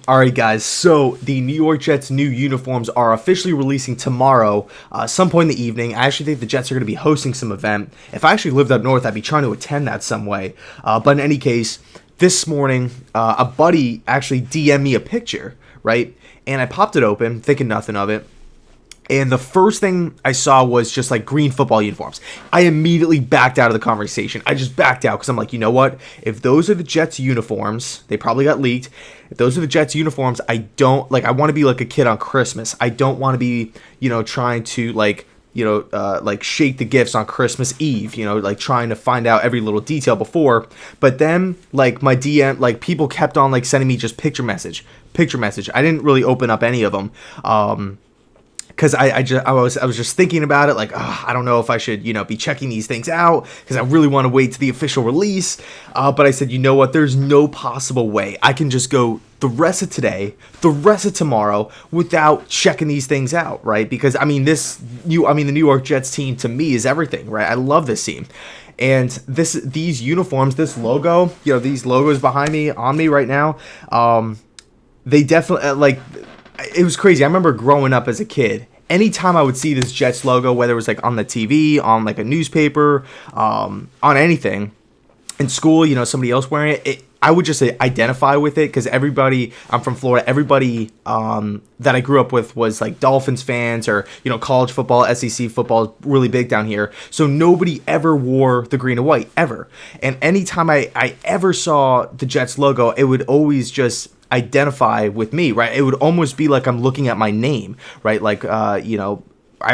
Alright guys, so the New York Jets new uniforms are officially releasing tomorrow, some point in the evening. I actually think the Jets are going to be hosting some event. If I actually lived up north, I'd be trying to attend that some way. But in any case, this morning, a buddy actually DM'd me a picture, right? And I popped it open, thinking nothing of it. And the first thing I saw was just like green football uniforms. I immediately backed out of the conversation. I just backed out because I'm like, you know what? If those are the Jets uniforms, they probably got leaked. If those are the Jets uniforms, I want to be like a kid on Christmas. I don't want to be, trying to like shake the gifts on Christmas Eve, like trying to find out every little detail before. But then like my DM, like people kept on like sending me just picture message. I didn't really open up any of them. Because I was just thinking about it, like, I don't know if I should, be checking these things out, because I really want to wait to the official release. But I said, you know what, there's no possible way I can just go the rest of today, the rest of tomorrow, without checking these things out, right? Because, the New York Jets team, to me, is everything, right? I love this team. And these uniforms, this logo, these logos behind me, on me right now, they definitely, it was crazy. I remember growing up as a kid, anytime I would see this Jets logo, whether it was like on the TV, on like a newspaper, on anything in school, somebody else wearing it, I would just identify with it because I'm from Florida, everybody that I grew up with was like Dolphins fans or, college football, SEC football is really big down here. So nobody ever wore the green and white, ever. And anytime I ever saw the Jets logo, it would always just identify with me, right? It would almost be like I'm looking at my name, right? Like, I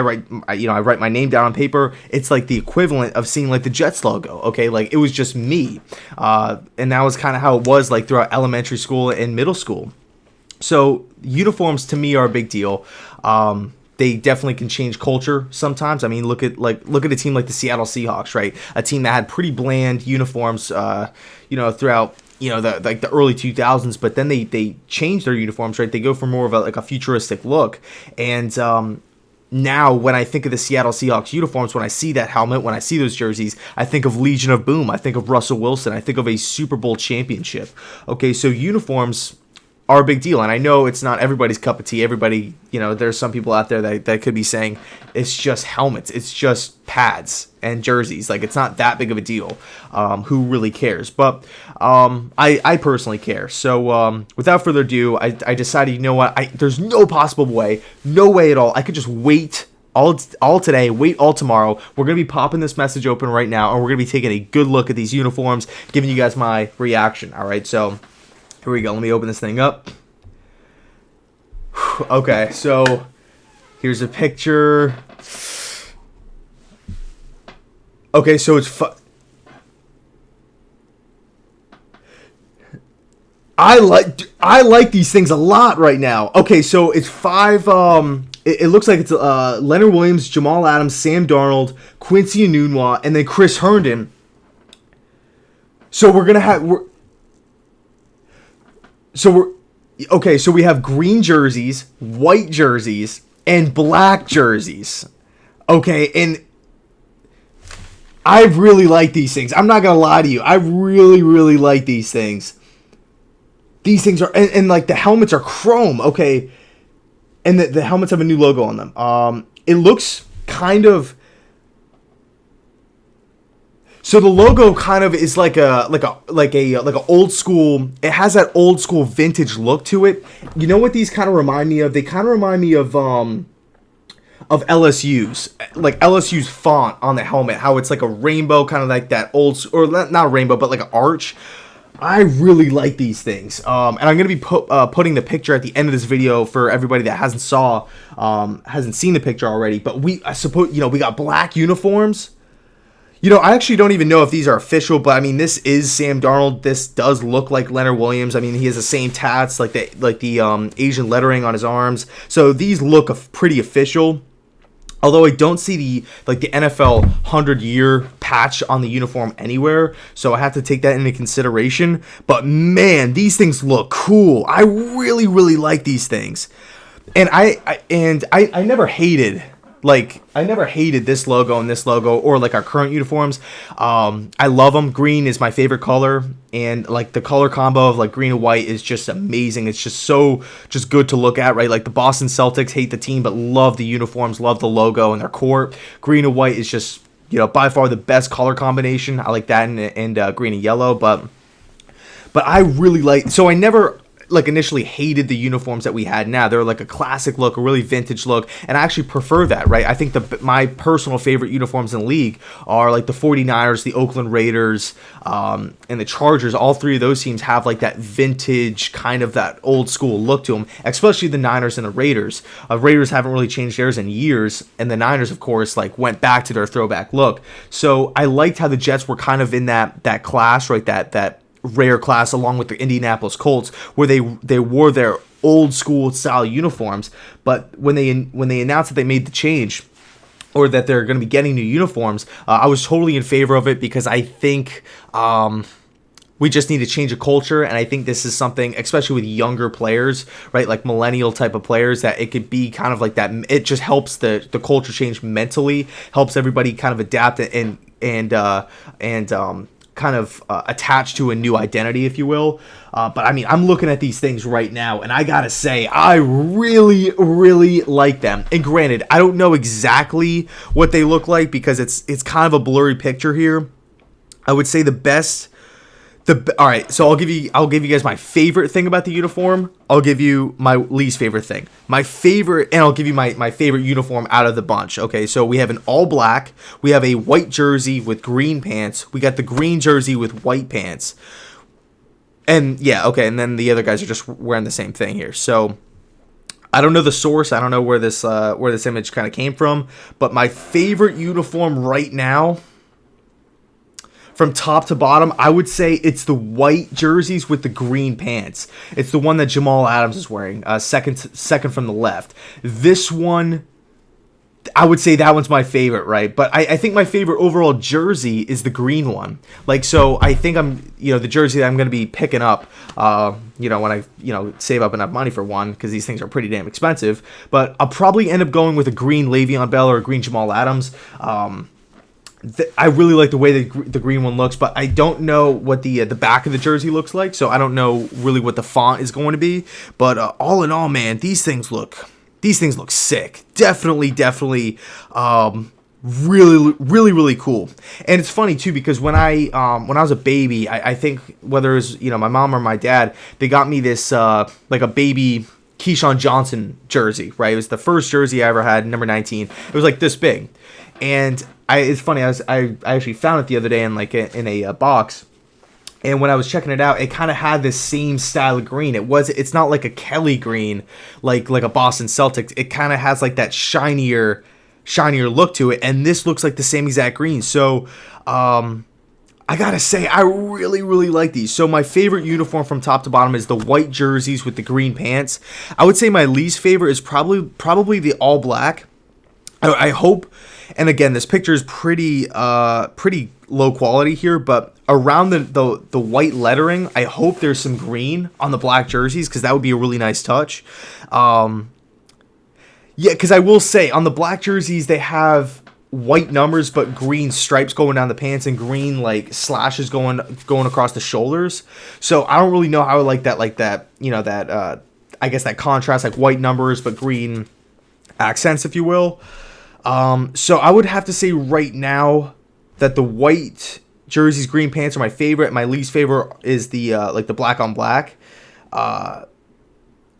write my name down on paper. It's like the equivalent of seeing like the Jets logo. Okay. Like it was just me. And that was kind of how it was like throughout elementary school and middle school. So uniforms to me are a big deal. They definitely can change culture sometimes. I mean, look at a team like the Seattle Seahawks, right? A team that had pretty bland uniforms, throughout the early 2000s, but then they changed their uniforms, right? They go for more of a futuristic look. And now when I think of the Seattle Seahawks uniforms, when I see that helmet, when I see those jerseys, I think of Legion of Boom. I think of Russell Wilson. I think of a Super Bowl championship. Okay, so uniforms are a big deal. And I know it's not everybody's cup of tea. Everybody, there's some people out there that could be saying it's just helmets. It's just pads and jerseys. Like, it's not that big of a deal. Who really cares? But I personally care. So without further ado, I decided, you know what? There's no possible way, no way at all. I could just wait all today, wait all tomorrow. We're going to be popping this message open right now, and we're going to be taking a good look at these uniforms, giving you guys my reaction. All right, so here we go. Let me open this thing up. Okay, so here's a picture. Okay, so it's I like these things a lot right now. Okay, so it's five. It looks like it's Leonard Williams, Jamal Adams, Sam Darnold, Quincy Enunwa, and then Chris Herndon. So we're gonna have So we have green jerseys, white jerseys, and black jerseys. Okay, and I really like these things. I'm not gonna lie to you. I really, really like these things. These things are, and like the helmets are chrome. Okay, and the helmets have a new logo on them. It looks kind of. So the logo kind of is like a old school. It has that old school vintage look to it. You know what these kind of remind me of? They kind of remind me of LSU's, like LSU's font on the helmet. How it's like a rainbow, kind of like that old, or not a rainbow, but like an arch. I really like these things. And I'm gonna be putting the picture at the end of this video for everybody that hasn't seen the picture already. But I suppose we got black uniforms. I actually don't even know if these are official, but this is Sam Darnold. This does look like Leonard Williams. He has the same tats, like the Asian lettering on his arms. So these look pretty official. Although I don't see the NFL 100-year patch on the uniform anywhere, so I have to take that into consideration. But man, these things look cool. I really, really like these things, and I never hated like, I never hated this logo and this logo or like our current uniforms. I love them. Green is my favorite color, and like the color combo of like green and white is just amazing. It's just so just good to look at, right? Like the Boston Celtics, hate the team but love the uniforms, love the logo and their court. Green and white is just, by far the best color combination. I like that, and green and yellow, but I really like. So I never like initially hated the uniforms that we had. Now they're like a classic look, a really vintage look, and I actually prefer that, right? I think my personal favorite uniforms in the league are like the 49ers, the Oakland Raiders, and the Chargers. All three of those teams have like that vintage kind of that old school look to them, especially the Niners and the Raiders. Raiders haven't really changed theirs in years, and the Niners, of course, like went back to their throwback look. So I liked how the Jets were kind of in that class, right? That rare class, along with the Indianapolis Colts, where they wore their old school style uniforms. But when they announced that they made the change, or that they're going to be getting new uniforms, I was totally in favor of it, because I think we just need to change a culture, and I think this is something, especially with younger players, right, like millennial type of players, that it could be kind of like that. It just helps the culture change mentally, helps everybody kind of adapt and kind of attached to a new identity, if you will. But I mean, I'm looking at these things right now, and I gotta say, I really, really like them. And granted, I don't know exactly what they look like, because it's kind of a blurry picture here. I would say all right, so I'll give you guys my favorite thing about the uniform. I'll give you my least favorite thing. My favorite, and I'll give you my favorite uniform out of the bunch. Okay, so we have an all black. We have a white jersey with green pants. We got the green jersey with white pants. And yeah, okay, and then the other guys are just wearing the same thing here. So I don't know the source. I don't know where this image kind of came from. But my favorite uniform right now, from top to bottom, I would say it's the white jerseys with the green pants. It's the one that Jamal Adams is wearing, second from the left. This one, I would say that one's my favorite, right? But I think my favorite overall jersey is the green one. Like, so I think the jersey that I'm going to be picking up, when I, save up enough money for one, because these things are pretty damn expensive. But I'll probably end up going with a green Le'Veon Bell or a green Jamal Adams. I really like the way the green one looks, but I don't know what the back of the jersey looks like, so I don't know really what the font is going to be. But all in all, man, these things look sick. Definitely, really, really, really cool. And it's funny too, because when I was a baby, I think whether it was my mom or my dad, they got me this like a baby Keyshawn Johnson jersey, right? It was the first jersey I ever had, number 19. It was like this big. And it's funny, I actually found it the other day in a box, and when I was checking it out, it kind of had this same style of green. It's not like a Kelly green, like a Boston Celtics. It kind of has like that shinier look to it, and this looks like the same exact green. So I gotta say, I really, really like these. So my favorite uniform from top to bottom is the white jerseys with the green pants. I would say my least favorite is probably the all black. I hope, and again, this picture is pretty low quality here, but around the white lettering, I hope there's some green on the black jerseys, because that would be a really nice touch. Yeah, because I will say, on the black jerseys, they have white numbers but green stripes going down the pants and green like slashes going across the shoulders. So I don't really know how I like that I guess that contrast, like white numbers but green accents, if you will. So I would have to say right now that the white jerseys, green pants are my favorite. My least favorite is the the black on black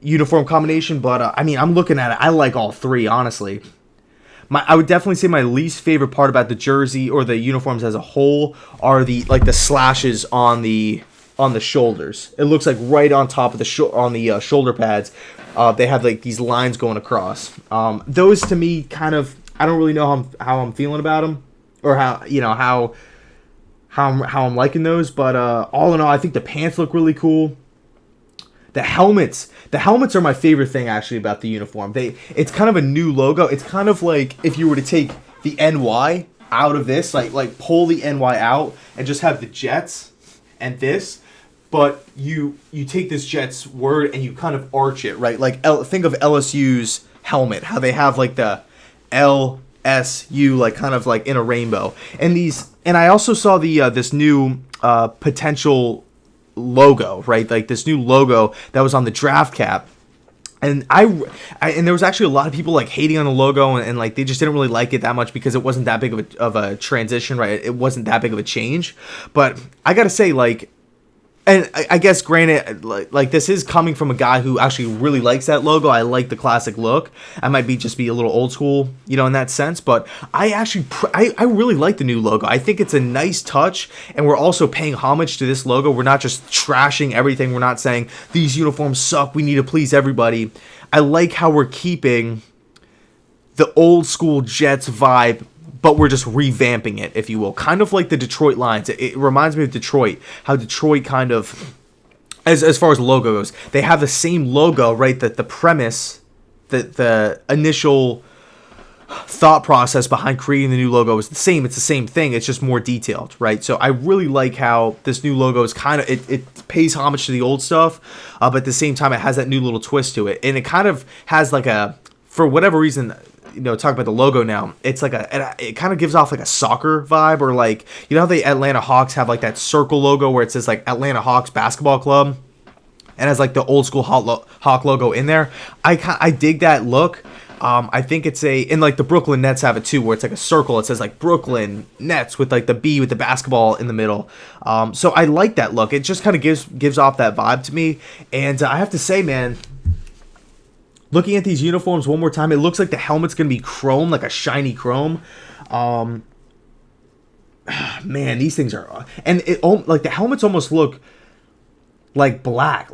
uniform combination. But I mean, I'm looking at it, I like all three, honestly. I would definitely say my least favorite part about the jersey or the uniforms as a whole are the slashes on the shoulders. It looks like right on top of the shoulder pads, they have like these lines going across. Those to me kind of, I don't really know how I'm feeling about them, or how I'm liking those. But all in all, I think the pants look really cool. The helmets are my favorite thing actually about the uniform. It's kind of a new logo. It's kind of like if you were to take the NY out of this, like pull the NY out and just have the Jets and this, but you take this Jets word and you kind of arch it, right? Like think of LSU's helmet, how they have like the LSU, like kind of like in a rainbow. And I also saw the this new potential logo, right? Like this new logo that was on the draft cap. And and there was actually a lot of people like hating on the logo, and like they just didn't really like it that much because it wasn't that big of a transition, right? It wasn't that big of a change. But I gotta say, like, and I guess granted, like this is coming from a guy who actually really likes that logo. I like the classic look. I might just be a little old school, you know, in that sense. But I actually, I really like the new logo. I think it's a nice touch, and we're also paying homage to this logo. We're not just trashing everything. We're not saying these uniforms suck, we need to please everybody. I like how we're keeping the old school Jets vibe, but we're just revamping it, if you will. Kind of like the Detroit Lions. It reminds me of Detroit. How Detroit kind of, as far as the logo goes, they have the same logo, right? That the premise, the initial thought process behind creating the new logo is the same. It's the same thing. It's just more detailed, right? So I really like how this new logo is kind of, it pays homage to the old stuff, but at the same time, it has that new little twist to it. And it kind of has like a, for whatever reason, you know, talk about the logo now, it's like it kind of gives off like a soccer vibe, or like, you know how the Atlanta Hawks have like that circle logo where it says like Atlanta Hawks Basketball Club and has like the old school Hawk logo in there. I dig that look. I think it's and like the Brooklyn Nets have it too, where it's like a circle. It says like Brooklyn Nets with like the B with the basketball in the middle. So I like that look. It just kind of gives off that vibe to me. And I have to say, man, looking at these uniforms one more time, it looks like the helmet's going to be chrome, like a shiny chrome. Man, these things are... And like the helmets almost look like black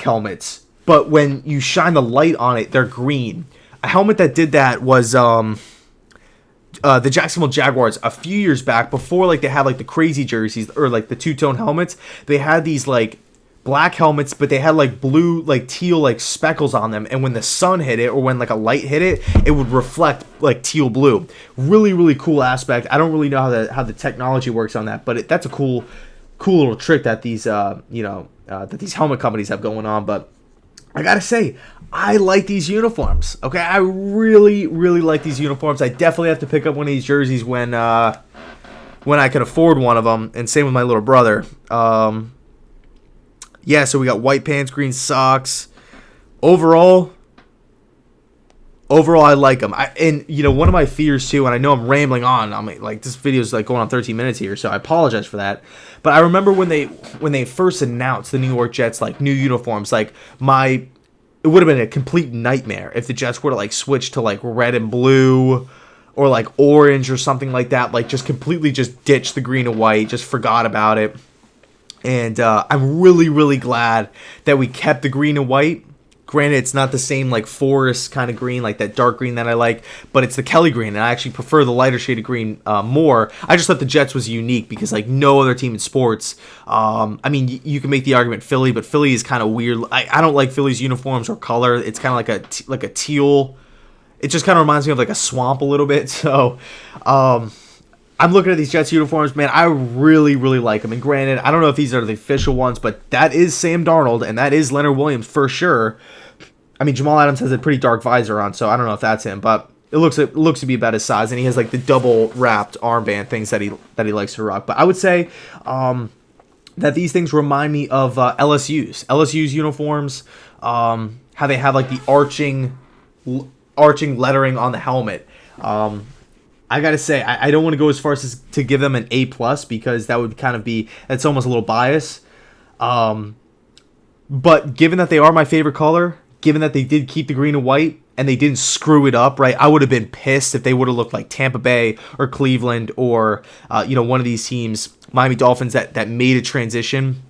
helmets. But when you shine the light on it, they're green. A helmet that did that was the Jacksonville Jaguars a few years back, before like they had like the crazy jerseys or like the two-tone helmets. They had these like black helmets, but they had like blue, like teal, like speckles on them, and when the sun hit it or when like a light hit it, it would reflect like teal blue. Really, really cool aspect. I don't really know how the technology works on that, but that's a cool little trick that these that these helmet companies have going on. But I gotta say, I like these uniforms. Okay, I really, really like these uniforms. I definitely have to pick up one of these jerseys when I can afford one of them, and same with my little brother. Yeah, so we got white pants, green socks. Overall, I like them. And you know, one of my fears too, and I know I'm rambling on. I mean, like this video is like going on 13 minutes here, so I apologize for that. But I remember when they first announced the New York Jets like new uniforms, like it would have been a complete nightmare if the Jets were to like switch to like red and blue or like orange or something like that. Like just completely just ditch the green and white, just forgot about it. And I'm really, really glad that we kept the green and white. Granted, it's not the same like forest kind of green, like that dark green that I like, but it's the Kelly green, and I actually prefer the lighter shade of green more. I just thought the Jets was unique because like no other team in sports. I mean, you can make the argument Philly, but Philly is kind of weird. I don't like Philly's uniforms or color. It's kind of like a teal. It just kind of reminds me of like a swamp a little bit. So, I'm looking at these Jets uniforms, man. I really, really like them. And granted, I don't know if these are the official ones, but that is Sam Darnold, and that is Leonard Williams for sure. I mean, Jamal Adams has a pretty dark visor on, so I don't know if that's him, but it looks to be about his size, and he has like the double wrapped armband things that he likes to rock. But I would say that these things remind me of LSU's uniforms. How they have like the arching lettering on the helmet. I gotta say, I don't want to go as far as to give them an A+, because that would kind of be, it's almost a little bias. But given that they are my favorite color, given that they did keep the green and white, and they didn't screw it up, right? I would have been pissed if they would have looked like Tampa Bay or Cleveland or, one of these teams, Miami Dolphins, that made a transition,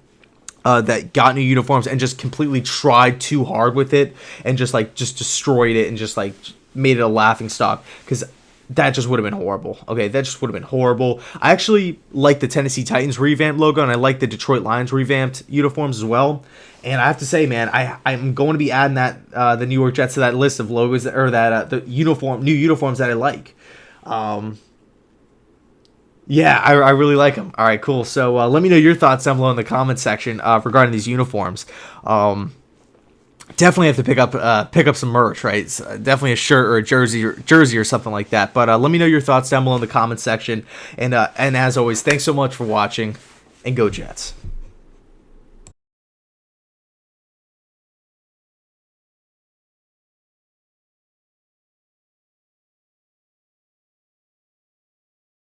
that got new uniforms and just completely tried too hard with it and just destroyed it and just like made it a laughing stock, because that just would have been horrible. Okay, that just would have been horrible. I actually like the Tennessee Titans revamped logo, and I like the Detroit Lions revamped uniforms as well. And I have to say, man, I'm going to be adding that the New York Jets to that list of logos the new uniforms that I like. Yeah, I really like them. All right, cool. So let me know your thoughts down below in the comment section regarding these uniforms. definitely have to pick up some merch, right? Definitely a shirt or a jersey or something like that. But let me know your thoughts down below in the comment section. And as always, thanks so much for watching, and go Jets.